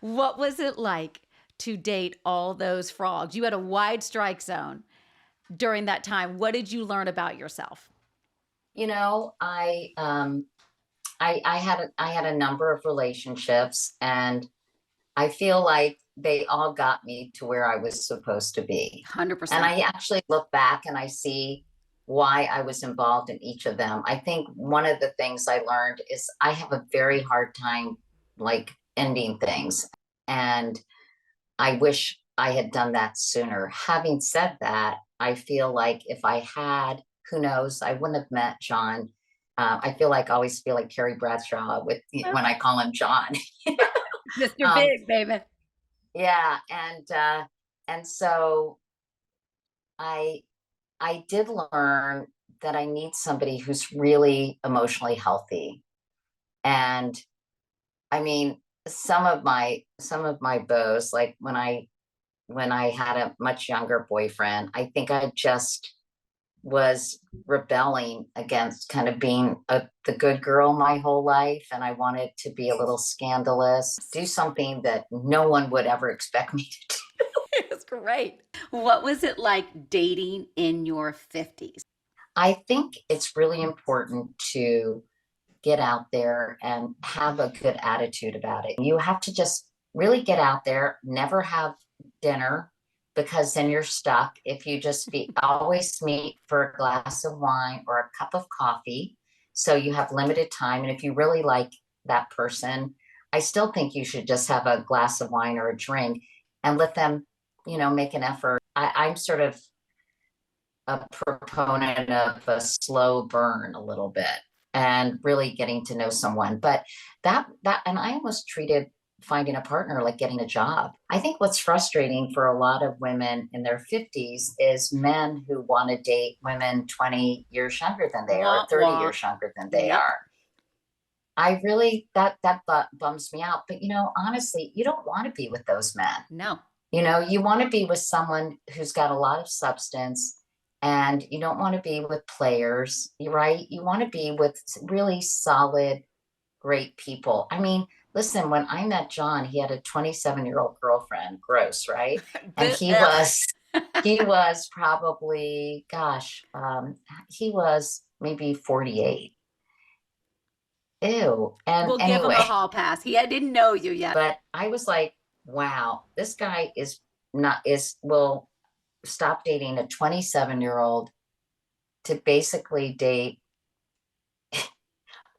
What was it like to date all those frogs? You had a wide strike zone during that time. What did you learn about yourself? You know, I had a number of relationships, and I feel like they all got me to where I was supposed to be. And 100%. I actually look back and I see why I was involved in each of them. I think one of the things I learned is I have a very hard time like ending things. And I wish I had done that sooner. Having said that, I feel like if I had, who knows, I wouldn't have met John. I feel like I always feel like Carrie Bradshaw with when I call him John. Mr. um, Big, baby. yeah, and so I I did learn that I need somebody who's really emotionally healthy. And I mean, some of my beaux, like when I had a much younger boyfriend, I think I just was rebelling against kind of being the good girl my whole life. And I wanted to be a little scandalous, do something that no one would ever expect me to do. It was great. What was it like dating in your 50s? I think it's really important to get out there and have a good attitude about it. You have to just really get out there, never have dinner because then you're stuck. If you just be always meet for a glass of wine or a cup of coffee, so you have limited time. And if you really like that person, I still think you should just have a glass of wine or a drink and let them, make an effort. I'm sort of a proponent of a slow burn a little bit and really getting to know someone. But and I almost treated finding a partner like getting a job. I think what's frustrating for a lot of women in their 50s is men who want to date women 20 years younger than they are, Wah, 30 wah. years younger than they Yep. are. I really bums me out. But honestly, you don't want to be with those men. No. You want to be with someone who's got a lot of substance, and you don't want to be with players, right? You want to be with really solid, great people. I mean, listen, when I met John, he had a 27-year-old girlfriend, gross, right? And he Ugh. was he was probably, gosh, he was maybe 48. Ew. And We'll give him anyway, a hall pass. I didn't know you yet. but I was like, wow, this guy is not is will stop dating a 27-year-old to basically date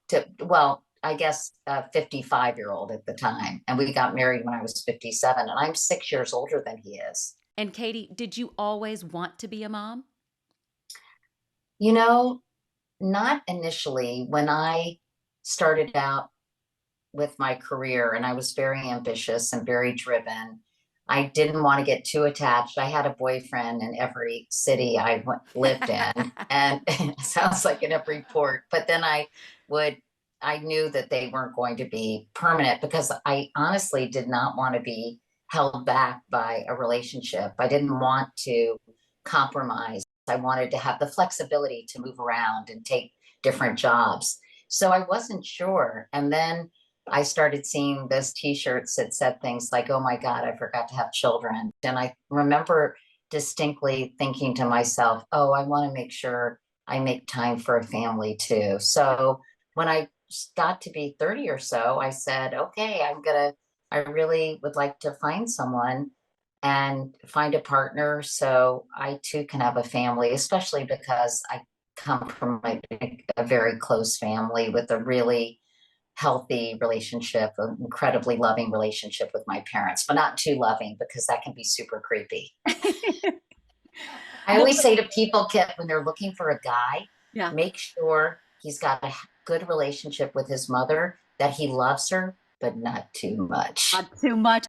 to well, I guess a 55-year-old at the time. And we got married when I was 57, and I'm 6 years older than he is. And Katie, did you always want to be a mom? You know, not initially. When I started out with my career and I was very ambitious and very driven, I didn't want to get too attached. I had a boyfriend in every city I lived in, and it sounds like in every port. But then would, I knew that they weren't going to be permanent because I honestly did not want to be held back by a relationship. I didn't want to compromise. I wanted to have the flexibility to move around and take different jobs. So I wasn't sure. And then I started seeing those t-shirts that said things like, oh my God, I forgot to have children. And I remember distinctly thinking to myself, oh, I want to make sure I make time for a family too. So when I got to be 30 or so, I said, okay, I really would like to find someone and find a partner so I too can have a family, especially because I come from a very close family with a really healthy relationship, an incredibly loving relationship with my parents, but not too loving because that can be super creepy. I Well, always say to people, Kit, when they're looking for a guy, yeah, make sure he's got a good relationship with his mother, that he loves her, but not too much. not too much.